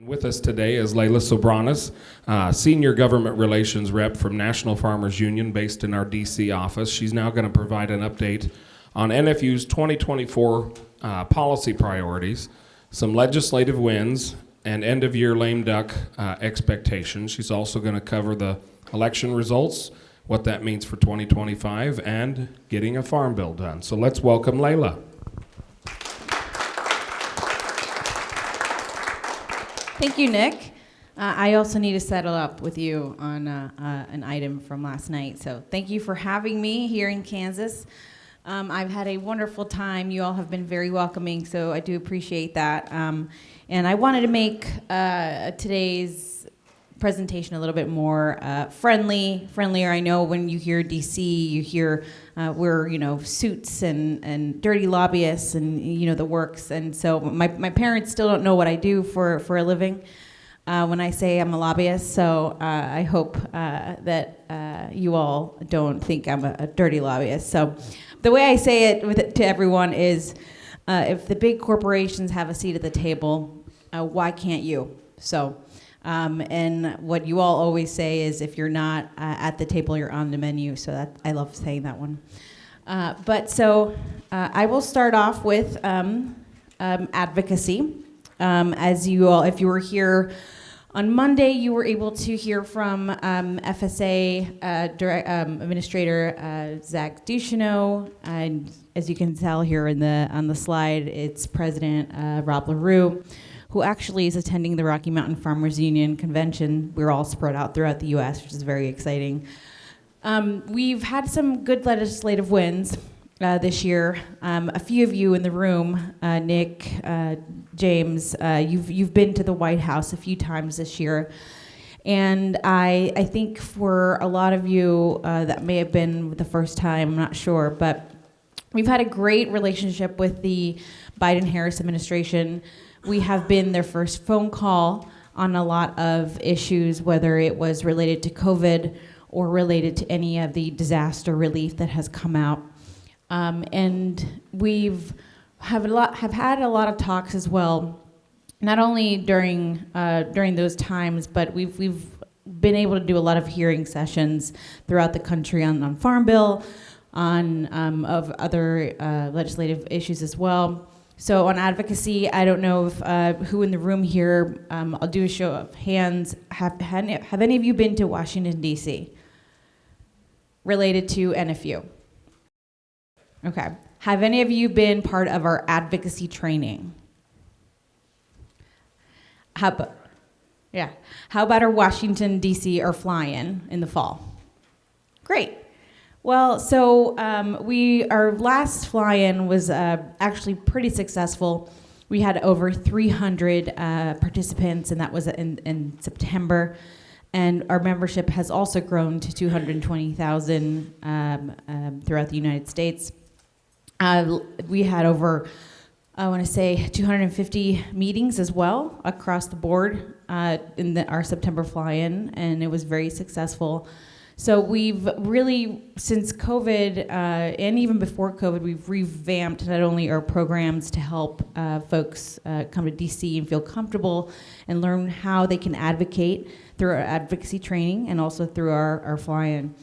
With us today is Layla Soberanis, Senior Government Relations Rep from National Farmers Union based in our DC office. She's now going to provide an update on NFU's 2024 policy priorities, some legislative wins, and end-of-year lame duck expectations. She's also going to cover the election results, what that means for 2025, and getting a farm bill done. So let's welcome Layla. Thank you, Nick. I also need to settle up with you on an item from last night. So thank you for having me here in Kansas. I've had a wonderful time. You all have been very welcoming, so I do appreciate that. And I wanted to make today's presentation a little bit more friendlier. I know when you hear DC, you hear we're suits and dirty lobbyists and the works. And so my parents still don't know what I do for a living when I say I'm a lobbyist. So I hope that you all don't think I'm a dirty lobbyist. So the way I say it to everyone is, if the big corporations have a seat at the table, why can't you? So. And what you all always say is, if you're not at the table, you're on the menu. So I love saying that one. I will start off with advocacy. As you all, if you were here on Monday, you were able to hear from FSA Administrator Zach Ducheneau, and as you can tell here on the slide, it's President Rob LaRue, who actually is attending the Rocky Mountain Farmers Union Convention. We're all spread out throughout the U.S., which is very exciting. We've had some good legislative wins this year. A few of you in the room, Nick, James, you've been to the White House a few times this year. And I think for a lot of you, that may have been the first time, I'm not sure, but we've had a great relationship with the Biden-Harris administration. We have been their first phone call on a lot of issues, whether it was related to COVID or related to any of the disaster relief that has come out. And have had a lot of talks as well, not only during those times, but we've been able to do a lot of hearing sessions throughout the country on Farm Bill, on of other legislative issues as well. So on advocacy, I don't know if who in the room here, I'll do a show of hands. Have any of you been to Washington, D.C. related to NFU? Okay. Have any of you been part of our advocacy training? How about our Washington, D.C. or fly-in in the fall? Great. Well, so our last fly-in was actually pretty successful. We had over 300 participants, and that was in September. And our membership has also grown to 220,000 throughout the United States. We had over, I want to say, 250 meetings as well across the board in our September fly-in, and it was very successful. So we've really, since COVID, and even before COVID, we've revamped not only our programs to help folks come to DC and feel comfortable and learn how they can advocate through our advocacy training and also through our fly-in.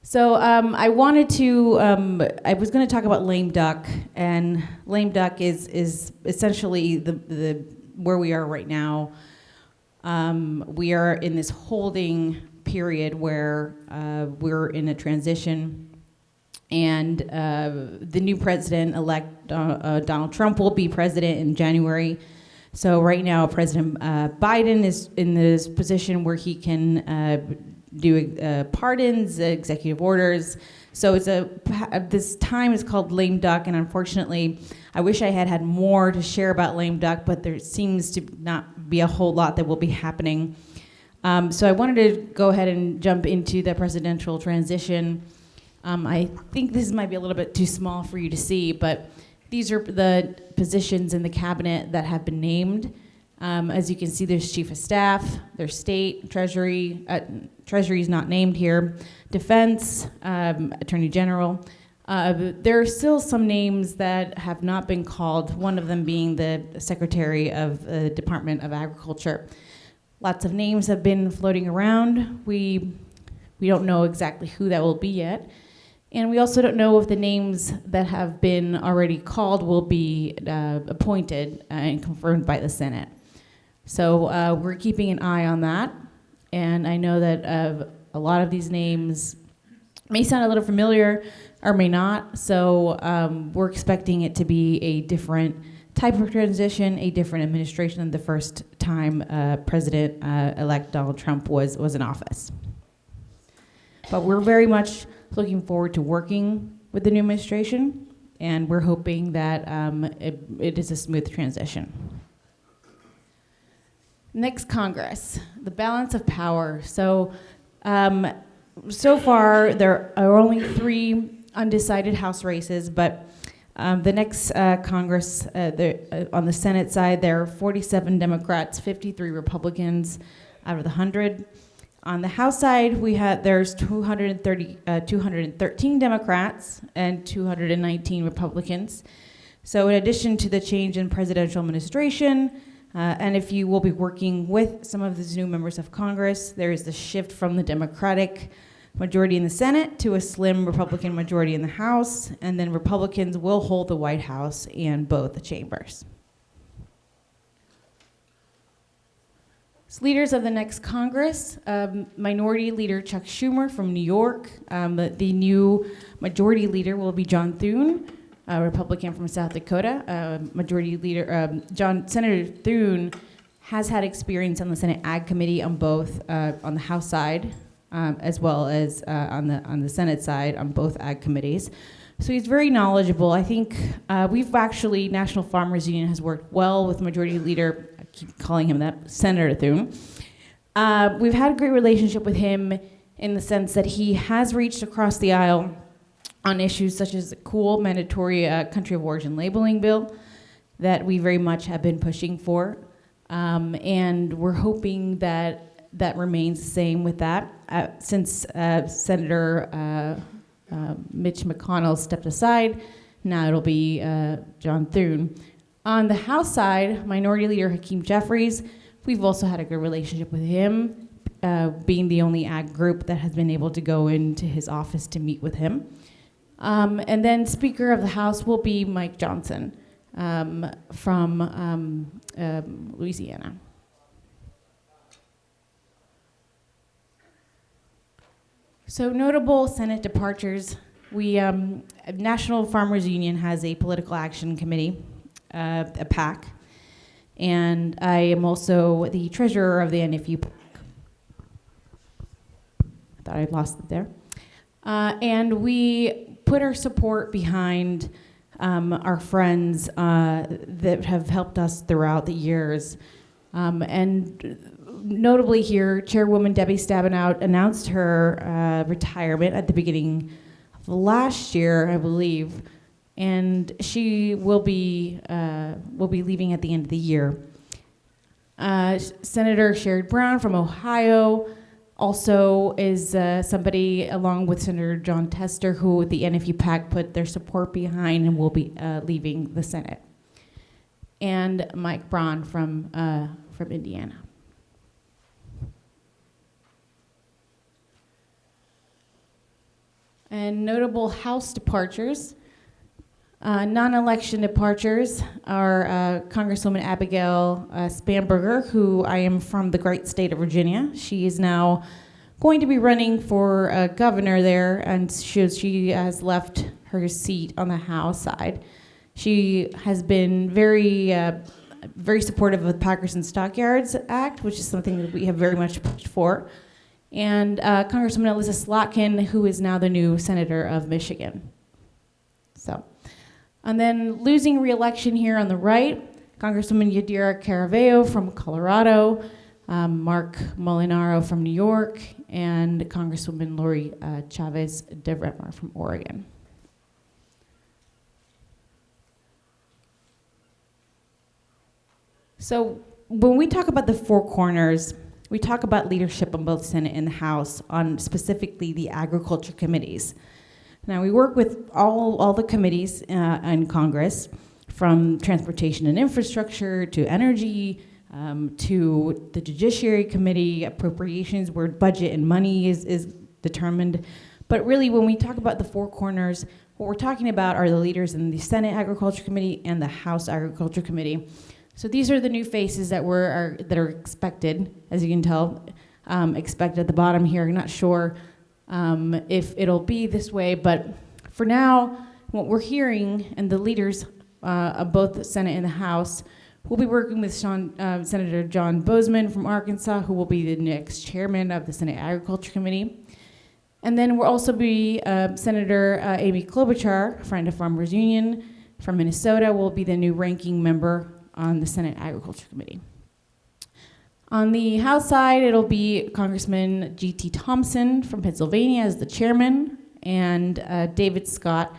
So I wanted to, I was going to talk about lame duck, and lame duck is essentially the where we are right now. We are in this holding period where we're in a transition, and the new president-elect Donald Trump will be president in January. So right now, President Biden is in this position where he can do pardons, executive orders. So this time is called lame duck, and unfortunately, I wish I had more to share about lame duck, but there seems to not be a whole lot that will be happening. So I wanted to go ahead and jump into the presidential transition. I think this might be a little bit too small for you to see, but these are the positions in the cabinet that have been named. As you can see, there's chief of staff, there's state, treasury is not named here, defense, attorney general, There are still some names that have not been called, one of them being the Secretary of the Department of Agriculture. Lots of names have been floating around. We don't know exactly who that will be yet. And we also don't know if the names that have been already called will be appointed and confirmed by the Senate. So we're keeping an eye on that. And I know that a lot of these names may sound a little familiar or may not. So we're expecting it to be a different type of transition, a different administration than the first time President-elect Donald Trump was in office. But we're very much looking forward to working with the new administration, and we're hoping that it is a smooth transition. Next, Congress, the balance of power. So far, there are only 3 undecided House races, but the next Congress, on the Senate side, there are 47 Democrats, 53 Republicans out of the 100. On the House side, there's 213 Democrats and 219 Republicans. So in addition to the change in presidential administration, and if you will be working with some of these new members of Congress, there is the shift from the Democratic majority in the Senate to a slim Republican majority in the House, and then Republicans will hold the White House and both the chambers. Leaders of the next Congress, Minority Leader Chuck Schumer from New York. The new Majority Leader will be John Thune, a Republican from South Dakota. Majority Leader Senator Thune has had experience on the Senate Ag Committee on both on the House side as well as on the Senate side on both Ag committees. So he's very knowledgeable. I think National Farmers Union has worked well with Majority Leader, I keep calling him that, Senator Thune. We've had a great relationship with him in the sense that he has reached across the aisle on issues such as the cool mandatory country of origin labeling bill that we very much have been pushing for. And we're hoping that remains the same with that. Since Senator Mitch McConnell stepped aside, now it'll be John Thune. On the House side, Minority Leader Hakeem Jeffries, we've also had a good relationship with him, being the only ag group that has been able to go into his office to meet with him. And then Speaker of the House will be Mike Johnson from Louisiana. So notable Senate departures. National Farmers Union has a political action committee, a PAC, and I am also the treasurer of the NFU PAC. I thought I lost it there. And we put our support behind our friends that have helped us throughout the years. And notably here, Chairwoman Debbie Stabenow announced her retirement at the beginning of last year, I believe, and she will be leaving at the end of the year. Senator Sherrod Brown from Ohio also is somebody, along with Senator John Tester, who the NFU PAC put their support behind and will be leaving the Senate. And Mike Braun from Indiana. And notable House departures. Non-election departures are Congresswoman Abigail Spanberger, who I am from the great state of Virginia. She is now going to be running for governor there, and she has left her seat on the House side. She has been very supportive of the Packers and Stockyards Act, which is something that we have very much pushed for. And Congresswoman Alyssa Slotkin, who is now the new senator of Michigan. So, and then losing re-election here on the right, Congresswoman Yadira Caraveo from Colorado, Mark Molinaro from New York, and Congresswoman Lori Chavez DeVretmar from Oregon. So when we talk about the four corners, we talk about leadership on both Senate and the House on specifically the agriculture committees. Now, we work with all the committees in Congress, from transportation and infrastructure to energy, to the Judiciary Committee, appropriations, where budget and money is determined. But really, when we talk about the four corners, what we're talking about are the leaders in the Senate Agriculture Committee and the House Agriculture Committee. So these are the new faces that that are expected, as you can tell, expected at the bottom here. I'm not sure if it'll be this way, but for now, what we're hearing, and the leaders of both the Senate and the House, we'll be working with Senator John Boozman from Arkansas, who will be the next chairman of the Senate Agriculture Committee. And then we'll also be Senator Amy Klobuchar, friend of Farmers Union from Minnesota, will be the new ranking member on the Senate Agriculture Committee. On the House side, it'll be Congressman G.T. Thompson from Pennsylvania as the chairman, and David Scott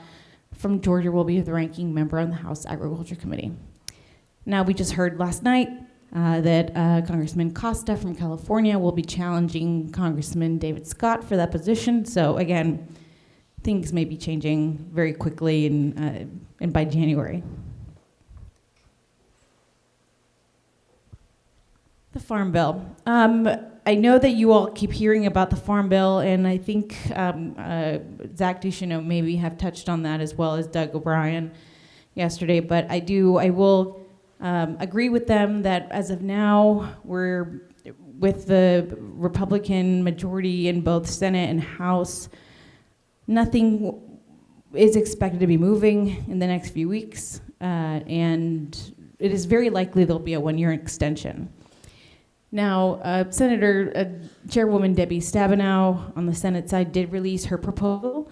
from Georgia will be the ranking member on the House Agriculture Committee. Now, we just heard last night that Congressman Costa from California will be challenging Congressman David Scott for that position. So again, things may be changing very quickly and by January. The Farm Bill. I know that you all keep hearing about the Farm Bill, and I think Zach Ducheneau maybe have touched on that, as well as Doug O'Brien yesterday, but I will agree with them that as of now, we're with the Republican majority in both Senate and House, nothing is expected to be moving in the next few weeks, and it is very likely there'll be a one-year extension. Now, Chairwoman Debbie Stabenow on the Senate side did release her proposal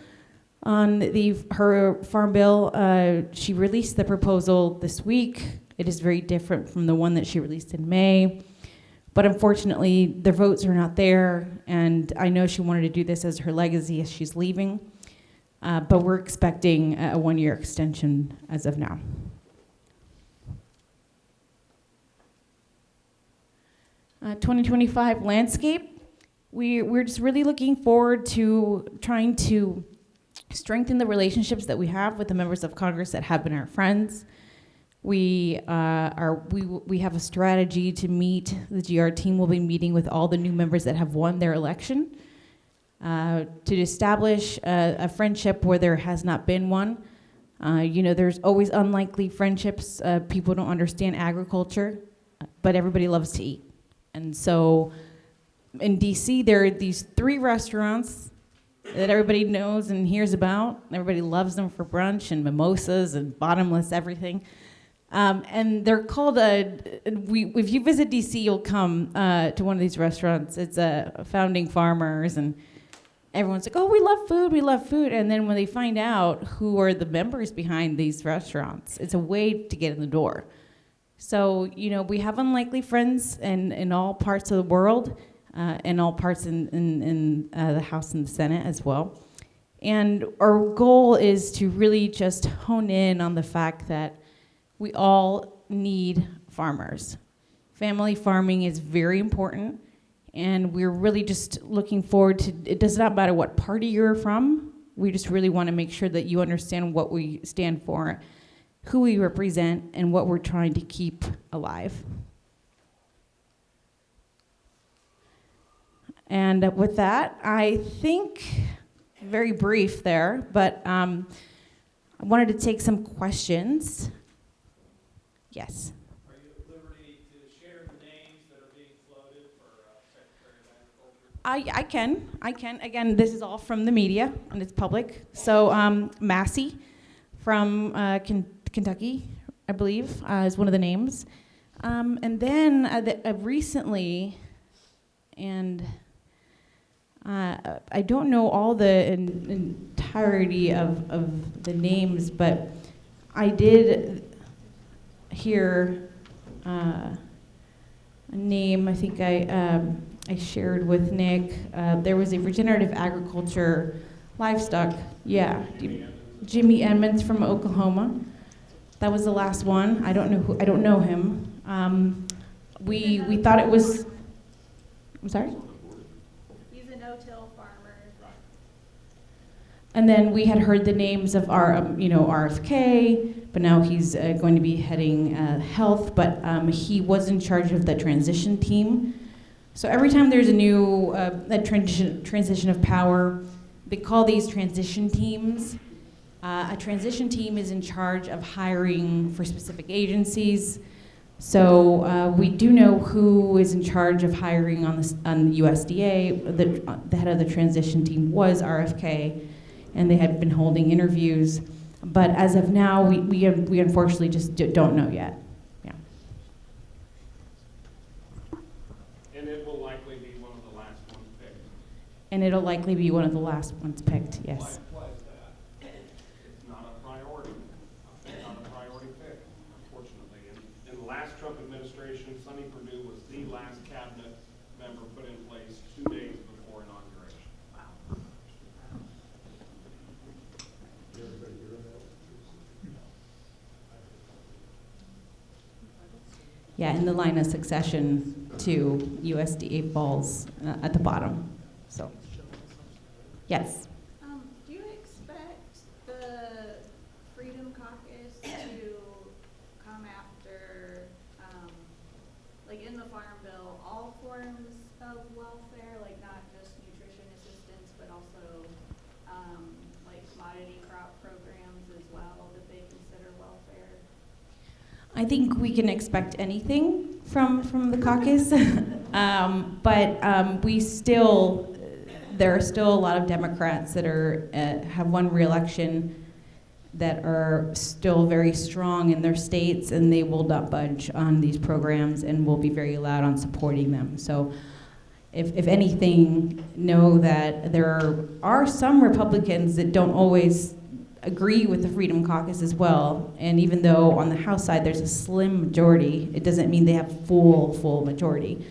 on her Farm Bill. She released the proposal this week. It is very different from the one that she released in May. But unfortunately, the votes are not there, and I know she wanted to do this as her legacy as she's leaving. But we're expecting a one-year extension as of now. 2025 landscape. We're just really looking forward to trying to strengthen the relationships that we have with the members of Congress that have been our friends. We have a strategy to meet. The GR team will be meeting with all the new members that have won their election to establish a friendship where there has not been one. There's always unlikely friendships. People don't understand agriculture, but everybody loves to eat. And so in DC, there are these 3 restaurants that everybody knows and hears about. Everybody loves them for brunch and mimosas and bottomless everything. And they're called, if you visit DC, you'll come to one of these restaurants. It's Founding Farmers, and everyone's like, oh, we love food. And then when they find out who are the members behind these restaurants, it's a way to get in the door. So, we have unlikely friends in all parts of the world, in all parts in the House and the Senate as well. And our goal is to really just hone in on the fact that we all need farmers. Family farming is very important, and we're really just looking forward to, it does not matter what party you're from, we just really want to make sure that you understand what we stand for, who we represent, and what we're trying to keep alive. And with that, I think, very brief there, but I wanted to take some questions. Yes? Are you at liberty to share the names that are being floated for Secretary of Agriculture? I can. Again, this is all from the media, and it's public. So Massey from Kentucky, I believe, is one of the names. And then recently, and I don't know all the entirety of the names, but I did hear a name. I think I shared with Nick. There was a regenerative agriculture livestock. Yeah, Jimmy Edmonds from Oklahoma. That was the last one. I don't know him. We thought it was. I'm sorry. He's a no-till farmer. And then we had heard the names of our, RFK, but now he's going to be heading health, but he was in charge of the transition team. So every time there's a new transition of power, they call these transition teams. A transition team is in charge of hiring for specific agencies. So we do know who is in charge of hiring on the USDA. The head of the transition team was RFK, and they had been holding interviews. But as of now, we unfortunately just don't know yet. Yeah. And it will likely be one of the last ones picked. And it'll likely be one of the last ones picked, yes. Why is that? It's not a priority. It's not a priority pick, unfortunately. In the last Trump administration, Sonny Perdue was the last cabinet member put in place 2 days before inauguration. Yeah, in the line of succession to USDA falls at the bottom. So, yes. Do you expect the Freedom Caucus to come after, like in the Farm Bill, all forms of welfare, like not just nutrition assistance, but also like commodity crop programs as well that they consider welfare? I think we can expect anything from the caucus, but there are still a lot of Democrats that have won re-election that are still very strong in their states, and they will not budge on these programs and will be very loud on supporting them. So if anything, know that there are some Republicans that don't always agree with the Freedom Caucus as well. And even though on the House side there's a slim majority, it doesn't mean they have full majority.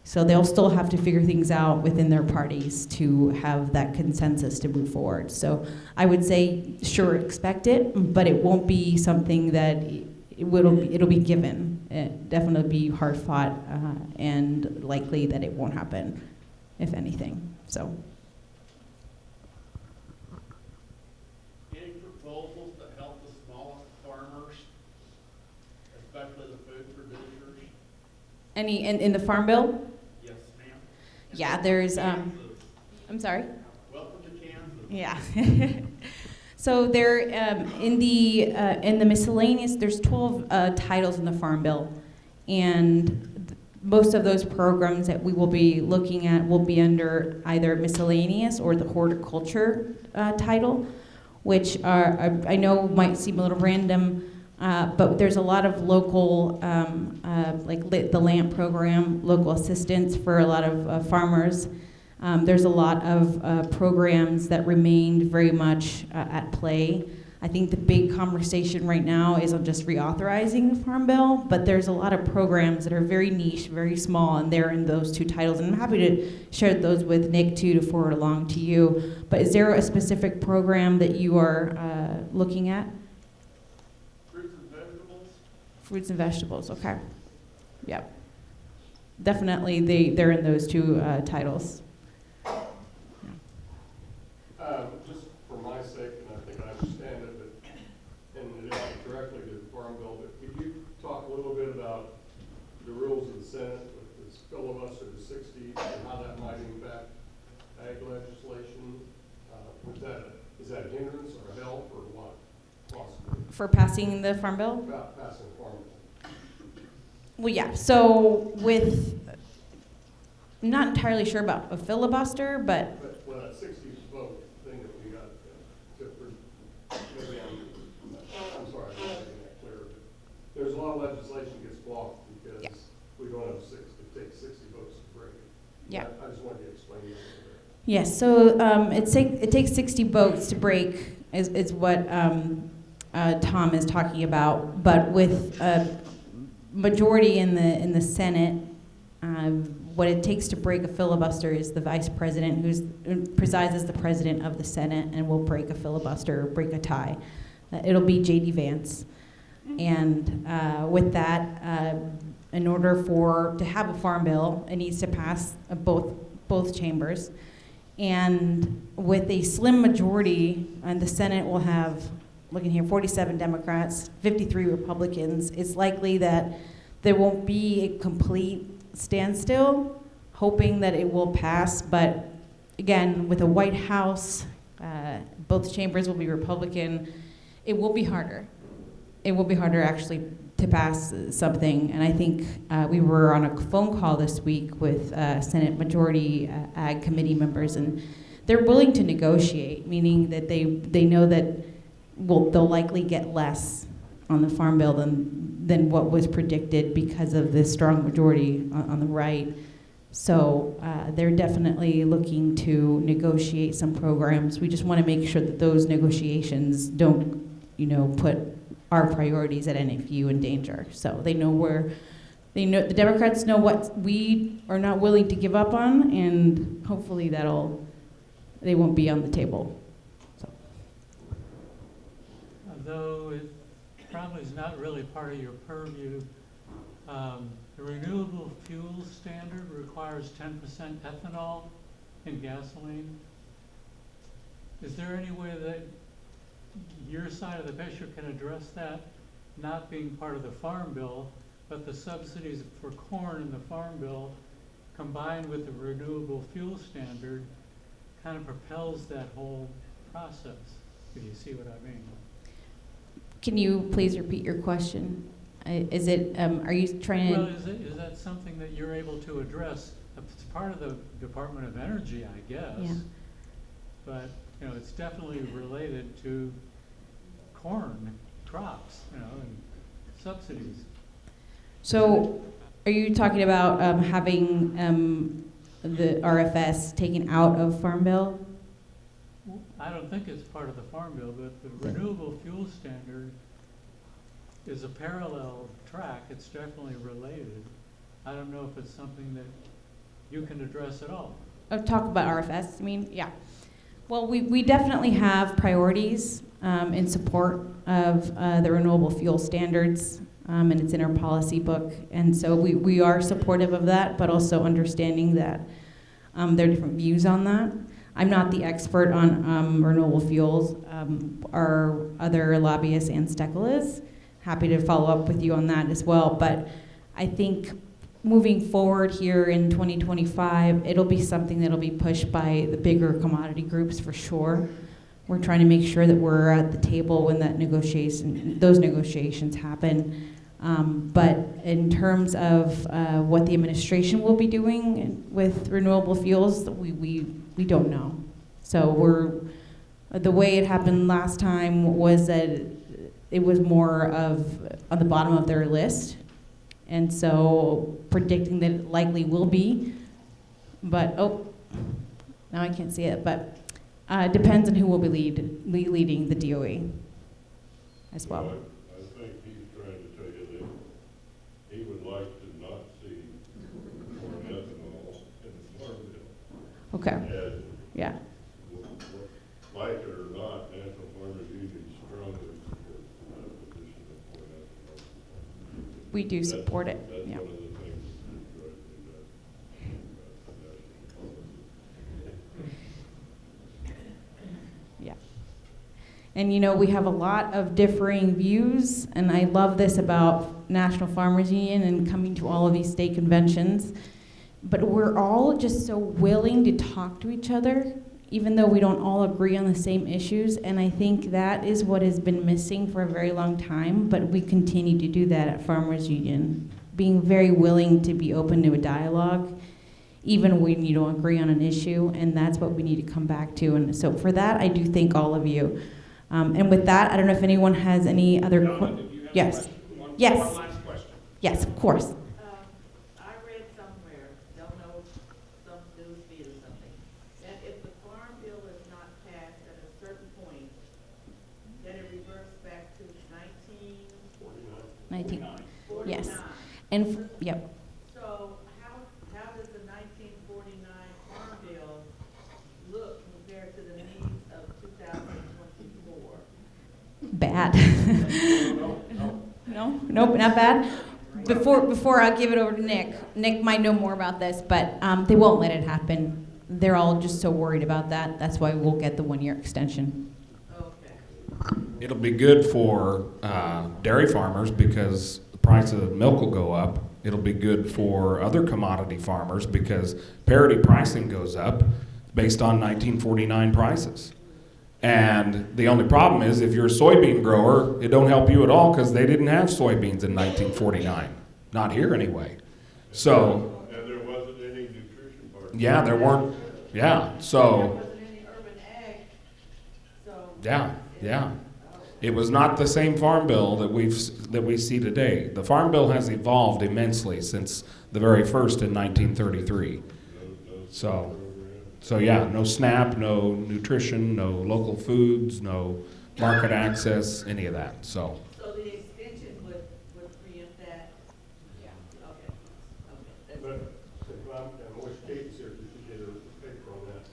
So they'll still have to figure things out within their parties to have that consensus to move forward. So I would say, sure, expect it, but it won't be something that it'll be given. It definitely be hard fought, and likely that it won't happen, if anything. So. Any proposals to help the smallest farmers, especially the food producers? Any in the Farm Bill? Yes, ma'am. Yeah, there's. Kansas. I'm sorry. Welcome to Kansas. Yeah. So there, in the miscellaneous, there's 12 titles in the Farm Bill, and most of those programs that we will be looking at will be under either miscellaneous or the horticulture title, which I know might seem a little random, but there's a lot of local, like the LAMP program, local assistance for a lot of farmers. There's a lot of programs that remained very much at play. I think the big conversation right now is on just reauthorizing the Farm Bill, but there's a lot of programs that are very niche, very small, and they're in those 2 titles. And I'm happy to share those with Nick too to forward along to you. But is there a specific program that you are looking at? Fruits and vegetables? Fruits and vegetables, okay. Yep. Definitely they're in those 2 titles. Just for my sake, and I think I understand it, but, and it isn't directly to the Farm Bill, but could you talk a little bit about the rules of the Senate with this filibuster to 60 and how that might impact ag legislation? Is that a hindrance or a help or what, possibly? For passing the Farm Bill? About passing the Farm Bill. Well, yeah, so I'm not entirely sure about a filibuster, but Well, that 60 vote thing that we got, maybe I'm sorry, I'm not making that clear, but there's a lot of legislation gets blocked because Yeah. we don't have 60, it takes 60 votes to break it. yeah. I just wanted to explain that a little bit. Yes, so it takes 60 votes to break is what Tom is talking about, but with a majority in the Senate, what it takes to break a filibuster is the vice president who presides as the president of the Senate and will break a filibuster or break a tie. It'll be J.D. Vance. And with that, in order to have a Farm Bill, it needs to pass both chambers. And with a slim majority, and the Senate will have, looking here, 47 Democrats, 53 Republicans, it's likely that there won't be a complete standstill, hoping that it will pass. But again, with a White House, both chambers will be Republican, it will be harder. It will be harder actually to pass something. And I think we were on a phone call this week with Senate Majority Ag Committee members, and they're willing to negotiate, meaning that they know that they'll likely get less on the Farm Bill than what was predicted because of the strong majority on the right. So they're definitely looking to negotiate some programs. We just want to make sure that those negotiations don't, put our priorities at NFU in danger. So they know the Democrats know what we are not willing to give up on, and hopefully they won't be on the table. So. Though it probably is not really part of your purview, the renewable fuel standard requires 10% ethanol in gasoline. Is there any way that your side of the picture can address that, not being part of the Farm Bill, but the subsidies for corn in the Farm Bill combined with the renewable fuel standard kind of propels that whole process, if you see what I mean? Can you please repeat your question? Is it, are you trying to? Well, is that something that you're able to address? It's part of the Department of Energy, I guess. Yeah. But, it's definitely related to corn crops, and subsidies. So are you talking about having the RFS taken out of Farm Bill? I don't think it's part of the Farm Bill, but the renewable fuel standard is a parallel track. It's definitely related. I don't know if it's something that you can address at all. Oh, talk about RFS, yeah. Well, we definitely have priorities in support of the renewable fuel standards, and it's in our policy book. And so we are supportive of that, but also understanding that there are different views on that. I'm not the expert on renewable fuels. Our other lobbyist, Ann Steckel, is. Happy to follow up with you on that as well. But I think moving forward here in 2025, it'll be something that'll be pushed by the bigger commodity groups for sure. We're trying to make sure that we're at the table when those negotiations happen. But in terms of what the administration will be doing with renewable fuels, we don't know. So the way it happened last time was that it was more of on the bottom of their list. And so predicting that it likely will be, but now I can't see it, but depends on who will be leading the DOE as well. I think he's trying to tell you that he would like to not see more ethanol in the Farm Bill. Okay, And yeah. like it or not, National Farmers Union strongly supports that position of more ethanol. We do support it, That's yeah. one of the things that drives me nuts. Yeah. And we have a lot of differing views, and I love this about National Farmers Union and coming to all of these state conventions. But we're all just so willing to talk to each other, even though we don't all agree on the same issues. And I think that is what has been missing for a very long time, but we continue to do that at Farmers Union, being very willing to be open to a dialogue, even when you don't agree on an issue, and that's what we need to come back to. And so for that, I do thank all of you. And with that, I don't know if anyone has any other questions. Yes. Yes. One last question. Yes, of course. I read somewhere, don't know, some news feed or something, that if the Farm Bill is not passed at a certain point, then it reverts back to 19. 1949. Yes. And yep. So how does the 1949 Farm Bill look compared to the needs of 2024? Bad. No, nope, not bad. Before I give it over to Nick might know more about this, but they won't let it happen. they're all just so worried about that. That's why we'll get the 1-year extension. Okay. It'll be good for dairy farmers because the price of milk will go up. It'll be good for other commodity farmers because parity pricing goes up based on 1949 prices. And the only problem is if you're a soybean grower, it don't help you at all because they didn't have soybeans in 1949. Not here anyway. So, And there wasn't any nutrition part. yeah, there weren't, yeah, There so, wasn't any urban ag, so. yeah. It was not the same farm bill that we see today. The farm bill has evolved immensely since the very first in 1933. So yeah, no SNAP, no nutrition, no local foods, no market access, any of that. So So the extension would preempt that? Yeah. Okay. But if I wish Kate's here, because she did a paper on that.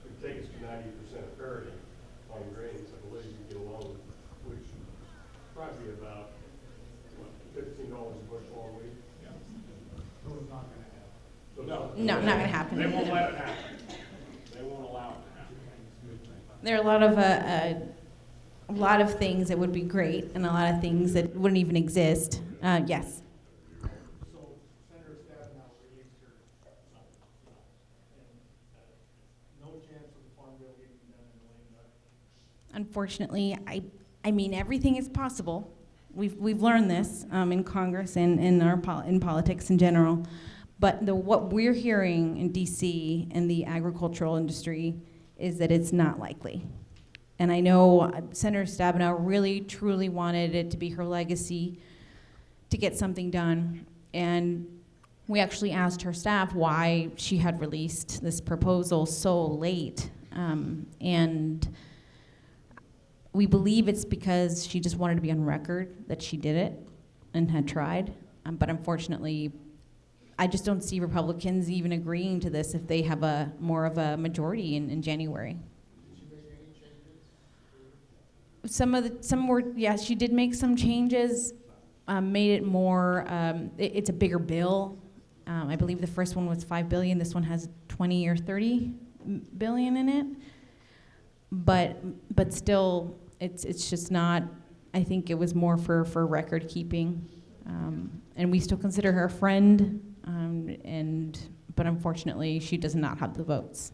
If it takes 90% parity on grains, I believe you get along, which would probably be about, what, $15 a bushel on wheat? So it's not gonna happen. So No, not gonna happen. They won't let it happen. They won't allow it to happen. There are a lot of things that would be great and a lot of things that wouldn't even exist. Yes. So Senator Stabenow raised her, and no chance of the farm bill getting done in the lame duck. Unfortunately, I mean, everything is possible. We've learned this in Congress and in politics in general. But what we're hearing in DC and the agricultural industry is that it's not likely. And I know Senator Stabenow really, truly wanted it to be her legacy to get something done. And we actually asked her staff why she had released this proposal so late. And we believe it's because she just wanted to be on record that she did it and had tried. But unfortunately, I just don't see Republicans even agreeing to this if they have more of a majority in January. Did she make any changes? Some were, yeah, she did make some changes, made it more, it's a bigger bill. I believe the first one was $5 billion, this one has 20 or 30 billion in it. But still, it's just not, I think it was more for record keeping. And we still consider her a friend, but unfortunately, she does not have the votes.